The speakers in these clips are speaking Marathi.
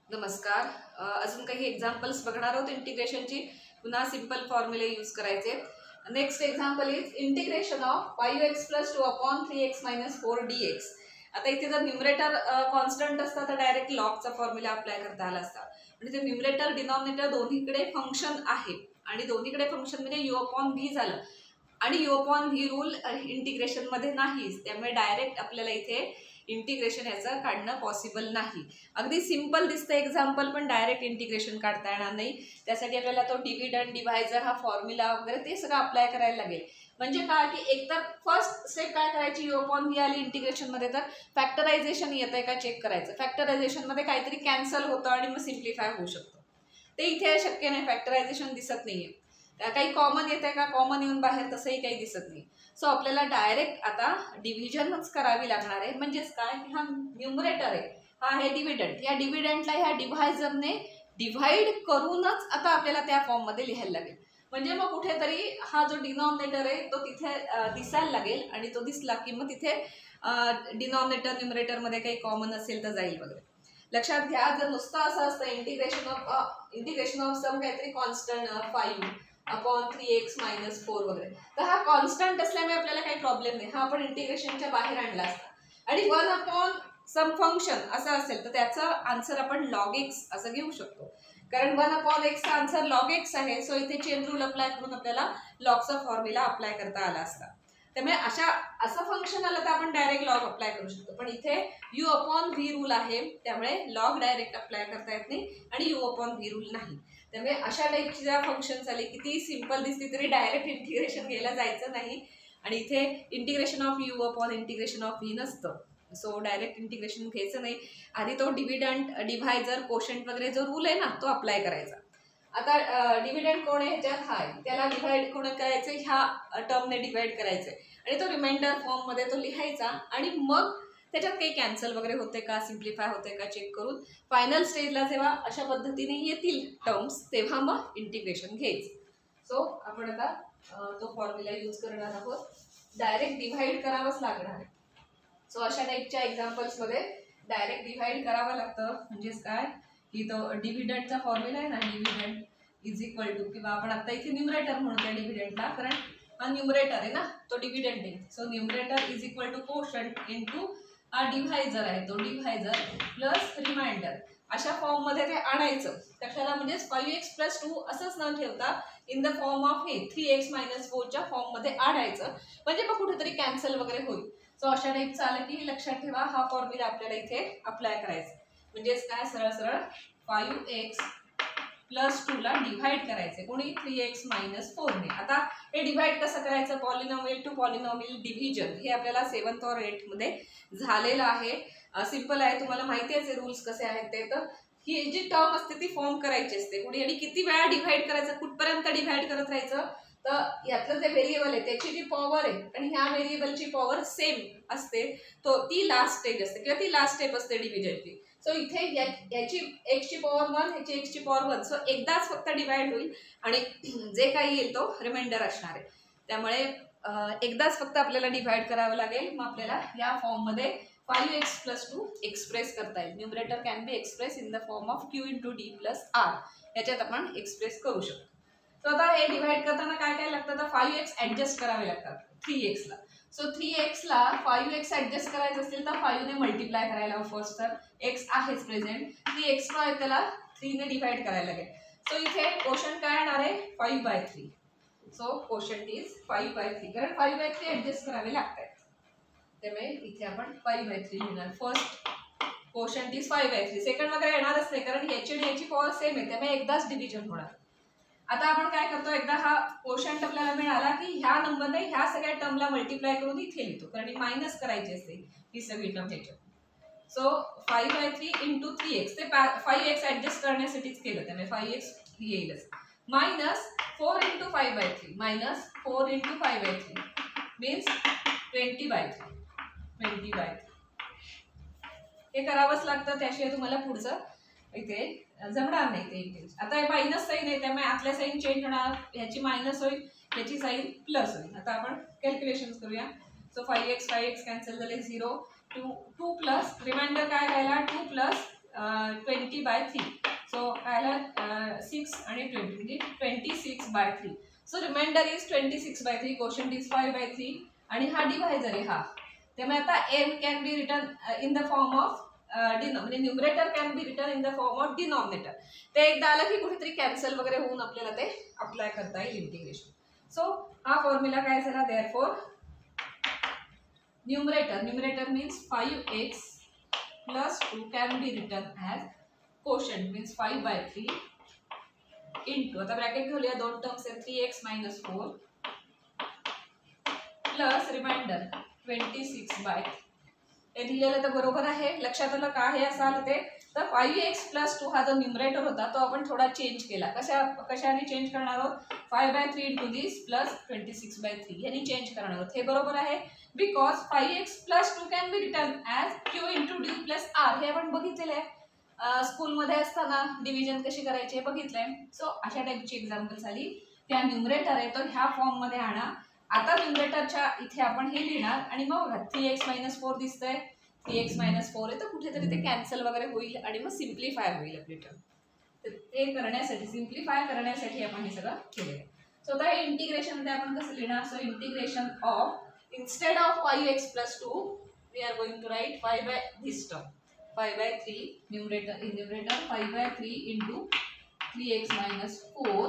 नमस्कार. अजून काही एक्झाम्पल्स बघणार आहोत इंटिग्रेशनची. पुन्हा सिंपल फॉर्म्युले यूज करायचे. Next example is integration of 5x + 2 upon 3x - 4 dx. आता इथे जर न्यूमरेटर कॉन्स्टंट असता तर डायरेक्ट लॉगचा फॉर्म्युला अप्लाय करता आला असता. म्हणजे ते न्यूमरेटर डिनॉमिनेटर दोन्हीकडे फंक्शन आहे आणि दोन्हीकडे फंक्शन म्हणजे u/v झालं आणि u/v रूल इंटिग्रेशन मध्ये नाहीच. त्यामुळे डायरेक्ट आपल्याला इथे इंटिग्रेशन याचं काढणं पॉसिबल नाही. अगदी सिंपल दिसतं एक्झाम्पल, पण डायरेक्ट इंटिग्रेशन काढता येणार नाही. त्यासाठी आपल्याला तो डिव्हिडंड डिव्हायझर हा फॉर्म्युला वगैरे ते सगळं अप्लाय करायला लागेल. म्हणजे काय की एकतर फर्स्ट स्टेप काय करायची, u/v आली इंटिग्रेशन मध्ये तर फॅक्टरायझेशन येतंय का चेक करायचं. फॅक्टरायझेशन मध्ये काहीतरी कॅन्सल होतं आणि मग सिम्प्लिफाय होऊ शकतो. ते इथे शक्य नाही, फॅक्टरायझेशन दिसत नाहीये. काही कॉमन येत आहे का, कॉमन येऊन बाहेर तसंही काही दिसत नाही. सो आपल्याला डायरेक्ट आता डिव्हिजनच करावी लागणार आहे. म्हणजेच काय की हा न्यूमरेटर आहे, हा आहे डिव्हिडंड. या डिव्हिडंडला ह्या डिव्हायझरने डिव्हाइड करूनच आता आपल्याला त्या फॉर्ममध्ये लिहायला लागेल. म्हणजे मग कुठेतरी हा जो डिनॉमिनेटर आहे तो तिथे दिसायला लागेल आणि तो दिसला की मग तिथे डिनॉमिनेटर न्यूमरेटर मध्ये काही कॉमन असेल तर जाईल वगैरे. लक्षात घ्या, जर नुसतं असं असतं इंटिग्रेशन ऑफ सम काहीतरी कॉन्स्टंट 5 अपॉन 3x - 4 वगैरे, तर हा कॉन्स्टंट असल्यामुळे आपल्याला काही प्रॉब्लेम नाही. हा आपण इंटिग्रेशनच्या बाहेर आणला असता. आणि 1 अपॉन सम फंक्शन असं असेल तर त्याचा आन्सर आपण log x असं घेऊ शकतो. कारण 1 अपॉन x चा आन्सर log x आहे. सो इथे चेन रूल अप्लाय करून आपल्याला लॉगचा फॉर्म्युला अप्लाय करता आला असता. त्यामुळे असं फंक्शन आलं तर आपण डायरेक्ट लॉग अप्लाय करू शकतो. पण इथे u/v रूल आहे, त्यामुळे लॉग डायरेक्ट अप्लाय करता येत नाही आणि u/v रूल नाही. त्यामुळे अशा टाईपची ज्या फंक्शन्स आले किती सिंपल दिसली तरी डायरेक्ट इंटिग्रेशन घ्यायला जायचं नाही. आणि इथे इंटिग्रेशन ऑफ u/v नसतं. सो डायरेक्ट इंटिग्रेशन घ्यायचं नाही. आधी तो डिव्हिडंड डिव्हायझर कोशंट वगैरे जो रूल आहे ना तो अप्लाय करायचा. आता डिव्हिडंड कोण आहे, ह्याच्यात हा आहे, त्याला डिव्हाइड कोण करायचं, ह्या टर्मने डिव्हाइड करायचंय आणि तो रिमाइंडर फॉर्म मध्ये तो लिहायचा आणि मग त्याच्यात काही कॅन्सल वगैरे होते का, सिम्प्लिफाय होते का चेक करून फायनल स्टेजला जेव्हा अशा पद्धतीने येतील टर्म्स तेव्हा मग इंटिग्रेशन घ्यायचं. सो आपण आता तो फॉर्म्युला यूज करणार आहोत. डायरेक्ट डिव्हाइड करावंच लागणार आहे. सो अशा टाईपच्या एक्झाम्पल्स मध्ये डायरेक्ट डिव्हाइड करावं लागतं. म्हणजेच काय की तो डिव्हिडंडचा फॉर्म्युला आहे ना, डिव्हिडंड इज इक्वल टू, किंवा आपण आता इथे न्यूमरेटर म्हणू त्या डिव्हिडंडला, कारण हा न्यूमरेटर आहे ना, तो डिव्हिडंड आहे. So numerator is equal to quotient into हा डिव्हायझर आहे, तो डिव्हायझर प्लस रिमाइंडर. अशा फॉर्म मध्ये ते आणायचं. कशाला, म्हणजे 5x + 2 असंच न ठेवता इन द फॉर्म ऑफ हे 3x - 4 च्या फॉर्म मध्ये आणायचं. म्हणजे मग कुठेतरी कॅन्सल वगैरे होईल. सो अशा टाईपचं आलं की लक्षात ठेवा, हा फॉर्म्युला आपल्याला इथे अप्लाय करायचा. म्हणजेच काय, सरळ सरळ 5x + 2 ला डिव्हाइड करायचे कोणी, 3x - 4 ने. आता हे डिव्हाइड कसं करायचं, पॉलिनॉमियल टू पॉलिनॉमियल डिव्हिजन, हे आपल्याला 7th or 8th मध्ये झालेलं आहे. सिंपल आहे, तुम्हाला माहिती आहे रूल्स कसे आहेत ते. तर ही जी टर्म असते ती फॉर्म करायची असते कोणी, आणि किती वेळा डिव्हाइड करायचं, कुठपर्यंत डिव्हाइड करत राहायचं. तर यातलं जे व्हेरिएबल आहे त्याची जी पॉवर आहे आणि ह्या व्हेरिएबलची पॉवर सेम असते, तो ती लास्ट स्टेज असते किंवा ती लास्ट स्टेप असते डिव्हिजनची. सो इथे याची x ची पॉवर 1, ह्याची x ची पॉवर 1. सो एकदाच फक्त डिव्हाइड होईल आणि जे काही येईल तो रिमाइंडर असणार आहे. त्यामुळे एकदाच फक्त आपल्याला डिव्हाइड करावं लागेल. मग आपल्याला या फॉर्म मध्ये 5x + 2 एक्सप्रेस करता येईल. Numerator can be express in the form of q × d + r. याच्यात आपण एक्सप्रेस करू शकतो. तर आता हे डिव्हाइड करताना काय काय लागतं, तर 5x ऍडजस्ट करावे लागतात 3x ला. सो 3x ला 5x ऍडजस्ट करायचं असेल तर 5 ने मल्टिप्लाय करायला फर्स्ट, तर x आहेच प्रेझेंट, 3x आहे त्याला 3 ने डिव्हाइड करायला लागेल. सो इथे क्वोशंट काय येणार आहे, 5/3. सो क्वोशंट इज 5/3, कारण 5/3 ऍडजस्ट करावे लागतात. त्यामुळे इथे आपण 5/3 लिहिणार. First quotient is 5/3. सेकंड वगैरे येणारच नाही, कारण याची आणि याची पॉवर सेम आहे, त्यामुळे एकदाच डिव्हिजन होणार. आता आपण काय करतो, एकदा हा क्वोशंट आपल्याला मिळाला की ह्या नंबरने ह्या सगळ्या टर्मला मल्टिप्लाय करून इथे लिहितो, कारण मायनस करायची असते ही सगळी टर्म ह्याच्यात. सो 5/3 × 3x, ते 5x ऍडजस्ट करण्यासाठीच केलं, त्यामुळे 5x येईलच. -4 × 5/3, -4 × 5/3 मीन्स 20/3. हे करावंच लागतं, त्याशिवाय तुम्हाला पुढचं इथे जमणार नाही ते. आता हे मायनस साईन आहे, त्यामुळे आतल्या साईन चेंज होणार, ह्याची मायनस होईल, ह्याची साईन प्लस होईल. आता आपण कॅल्क्युलेशन करूया. सो 5x कॅन्सल झाले, 0, 2 प्लस रिमाइंडर काय राहिला, 2 + 20/3. सो काय आलं 6 आणि 20 म्हणजे 26/3. So remainder is 26/3, quotient is 5/3 आणि हा डिव्हायजर आहे हा. त्यामुळे आता n can be written in the form of म्हणजे numerator can be written in the form of denominator. ते एकदा आलं की कुठेतरी कॅन्सल वगैरे होऊन आपल्याला ते अप्लाय करता येईल इंटिग्रेशन. सो हा फॉर्म्युला काय झाला, therefore numerator means 5x plus 2 can be written as quotient means 5/3 into, आता ब्रॅकेट घेऊया, दोन टर्म्स आहेत 3x - 4 प्लस रिमाइंडर 26/3. हे दिलेलं तर बरोबर आहे, लक्षात आलं का हे असं आलं ते. तर 5x + 2 हा जो न्यूमरेटर होता तो आपण थोडा चेंज केला. कशाने चेंज करणार आहोत, 5/3 into this plus 26/3 यांनी चेंज करणार आहोत. हे बरोबर आहे because 5x + 2 can be return as q into d + r. हे आपण बघितलेलं आहे स्कूलमध्ये असताना डिव्हिजन कशी करायची बघितलंय. सो अशा टाईपची एक्झाम्पल्स आली. त्या न्यूमरेटर आहे तो ह्या फॉर्म मध्ये आणा. आता न्यूमरेटरच्या इथे आपण हे लिहिणार आणि मग 3x - 4 दिसतंय, 3x - 4 आहे तर कुठेतरी ते कॅन्सल वगैरे होईल आणि मग सिम्प्लिफाय होईल आपली टर्म. तर ते करण्यासाठी, सिम्प्लिफाय करण्यासाठी आपण हे सगळं केलेलं आहे. सो आता हे इंटिग्रेशन मध्ये आपण कसं लिहिणार, so integration of, instead of 5x + 2 we are going to write 5/3 numerator, in numerator 5/3 into 3x - 4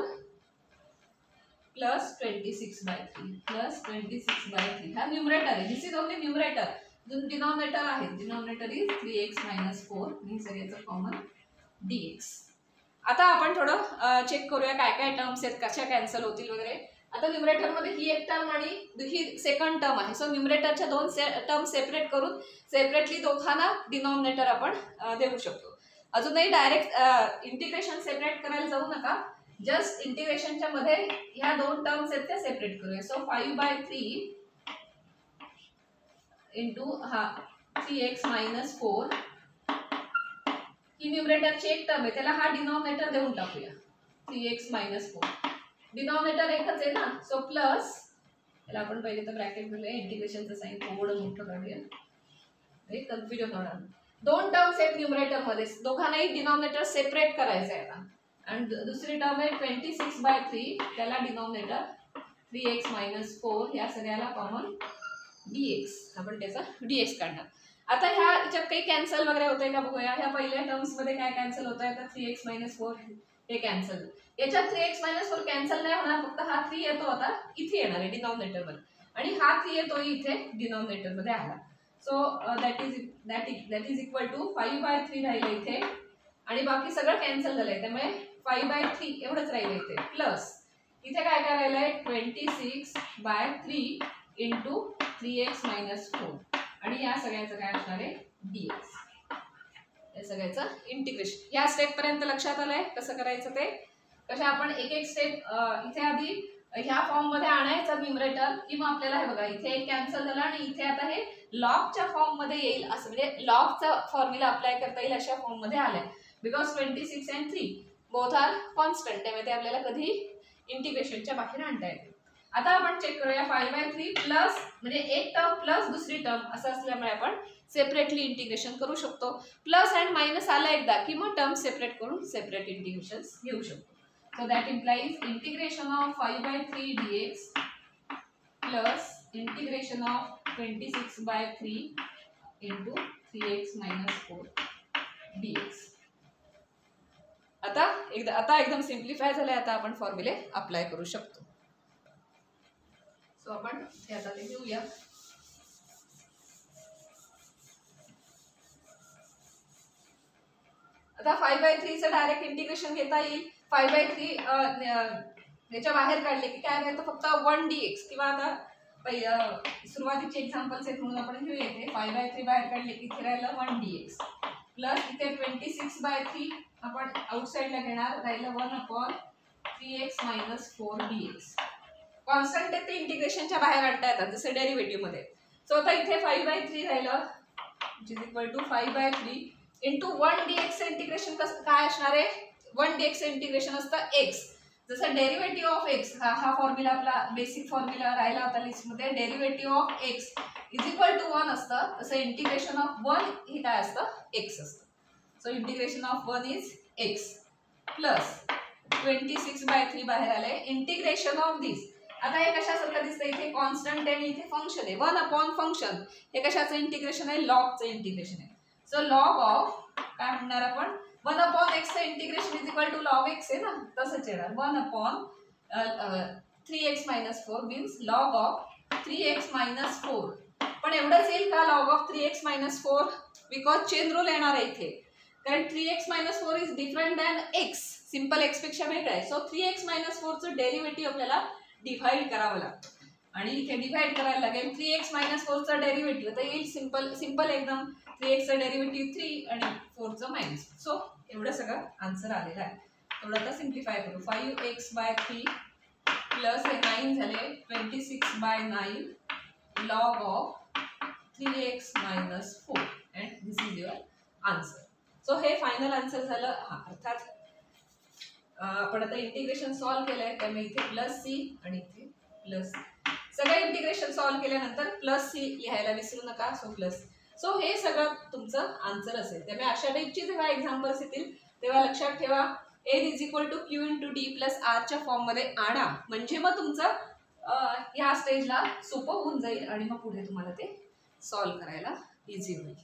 plus 26/3 plus 26/3. हा न्यूमरेटर आहे, दिस इज ओनली न्यूमरेटर. जो डिनॉमिनेटर आहे, डिनॉमिनेटर इज 3x - 4 आणि सगळ्याचं कॉमन dx. आता आपण थोडं चेक करूया काय काय टर्म्स आहेत, कशा कॅन्सल होतील वगैरे. आता न्यूमरेटर मध्ये ही एक टर्म आणि ही सेकंड टर्म आहे. सो न्यूमरेटरच्या दोन टर्म सेपरेट करून सेपरेटली दोघांना डिनॉमिनेटर आपण देऊ शकतो. अजूनही डायरेक्ट इंटिग्रेशन सेपरेट करायला जाऊ नका, जस्ट इंटिग्रेशनच्या मध्ये ह्या दोन टर्म्स आहेत त्या सेपरेट करूया. सो 5/3 इंटू हा 3x - 4 ही न्यूमरेटरची एक टर्म आहे, त्याला हा डिनॉमिनेटर देऊन टाकूया 3x - 4. डिनॉमिनेटर एकच आहे ना, सो प्लस याला आपण पहिले तर ब्रॅकेट घेऊया, इंटिग्रेशनचं साइन थोडं मोठं करूया, हे कन्फ्युजन होणार. दोन टर्म्स आहेत न्यूमरेटर मध्ये, दोघांनाही डिनॉमिनेटर सेपरेट करायचं आहे आता. आणि दुसरी टर्म आहे 26/3, त्याला डिनॉमिनेटर 3x - 4 या सगळ्याला कॉमन dx, आपण त्याचा dx काढणार. आता ह्या याच्यात काही कॅन्सल वगैरे होतंय का बघूया. ह्या पहिल्या टर्म्स मध्ये काय कॅन्सल होत आहे, तर 3x - 4 हे कॅन्सल. याच्यात 3x - 4 कॅन्सल नाही होणार, फक्त हा 3 येतो आता इथे येणार आहे डिनॉमिनेटर मध्ये आणि हा 3 येतो इथे डिनॉमिनेटर मध्ये आला. So that is equal to 5/3 राहिलं इथे आणि बाकी सगळं कॅन्सल झालंय, त्यामुळे 5/3 एवढंच राहिलं इथे. प्लस इथे काय काय राहिलंय 26/3 इंटू 3x - 4 आणि या सगळ्याचं काय असणार आहे dx. या सगळ्याचं इंटिग्रेशन. या स्टेप पर्यंत लक्षात आलंय कसं करायचं ते. कशा आपण एक एक स्टेप इथे आधी ह्या फॉर्म मध्ये आणायचं न्यूमरेटर, किंवा आपल्याला हे बघा इथे एक कॅन्सल झालं आणि इथे आता हे लॉगच्या फॉर्म मध्ये येईल, असं म्हणजे लॉगचा फॉर्म्युला अप्लाय करता येईल अशा फॉर्म मध्ये आलाय. Because 26 and 3 both are constant, त्यामुळे ते आपल्याला कधी इंटिग्रेशनच्या बाहेर आणता येते. आता आपण चेक करूया 5/3 प्लस म्हणजे एक टर्म प्लस दुसरी टर्म असं असल्यामुळे आपण सेपरेटली इंटिग्रेशन करू शकतो. प्लस अँड मायनस आला एकदा की मग टर्म सेपरेट करून सेपरेट इंटिग्रेशन घेऊ शकतो. So that implies integration of 5/3 dx plus integration of 26/3 into 3x - 4 dx. आता एकदम सिम्प्लिफाय झालंय. आता आपण फॉर्म्युले अप्लाय करू शकतो. सो आपण हे आता ते घेऊया. आता 5/3 चं डायरेक्ट इंटिग्रेशन घेता येईल. 5/3 याच्या बाहेर काढले की काय राहतं फक्त 1 dx, किंवा आता पहिलं सुरुवातीचे एक्झाम्पल्स आहेत म्हणून आपण घेऊया. इथे 5/3 बाहेर काढले की इथे राहिलं 1 dx प्लस इथे 26/3 आपण आउटसाइडला घेणार, राहिलं 1/3x - 4 dx. कॉन्स्टंट आहे ते इंटिग्रेशनच्या बाहेर आणता येतात जसे डेरिव्हेटिव्ह मध्ये. सो आता इथे 5/3 राहिलं which is equal to 5/3 into 1 dx integration कसं काय असणार आहे. 1 dx इंटिग्रेशन असतं x, जसं डेरिव्हेटिव्ह ऑफ x हा फॉर्म्युला आपला बेसिक फॉर्म्युला राहिला होता लिस्टमध्ये. Derivative of x is equal to 1 असतं, तसं इंटिग्रेशन ऑफ 1 हे काय असतं x असतं. So integration of 1 is x plus 26/3 बाहेर आलंय. इंटिग्रेशन ऑफ दिस, आता हे कशासारखं दिसतं, इथे कॉन्स्टंट आहे, इथे फंक्शन आहे, 1 अपॉन फंक्शन. हे कशाचं इंटिग्रेशन आहे, लॉगचं इंटिग्रेशन आहे. सो लॉग ऑफ काय म्हणणार आपण, 1 अपॉन x चं integration is equal to log x आहे ना, तसंच येणार. 1 upon 3x - 4 means log of 3x - 4. पण एवढंच येईल का log of 3x - 4, because chain rule येणार आहे इथे, कारण 3x - 4 is different than x, simple x पेक्षा वेगळं आहे. सो 3x - 4 चं डेरिव्हेटिव्ह आपल्याला डिव्हाइड करावं लागतं आणि इथे डिव्हाइड करायला लागेल. 3x - 4 चा डेरिव्हेटिव्ह तर येईल सिंपल एकदम, 3x चा डेरिव्हेटिव्ह 3 आणि 4 चं मायनस. सो एवढं सगळं आन्सर आलेलं आहे. थोडं आता सिम्प्लिफाय करू. 5x/3 प्लस हे 9 झाले 26/9 log of 3x - 4 and this is your answer. So हे फायनल आन्सर झालं. हा अर्थात आपण आता इंटिग्रेशन सॉल्व्ह केलंय, त्यामुळे इथे प्लस सी आणि इथे प्लस सी. सगळं इंटिग्रेशन सॉल्व्ह केल्यानंतर प्लस सी लिहायला विसरू नका. सो प्लस, सो हे सगळं तुमचं आन्सर असेल. त्यामुळे अशा टाईपची जेव्हा एक्झाम्पल्स येतील तेव्हा लक्षात ठेवा n is equal to Q into D plus आरच्या फॉर्ममध्ये आणा, म्हणजे मग तुमचं ह्या स्टेजला सोपं होऊन जाईल आणि मग पुढे तुम्हाला ते सॉल्व्ह करायला इझी होईल.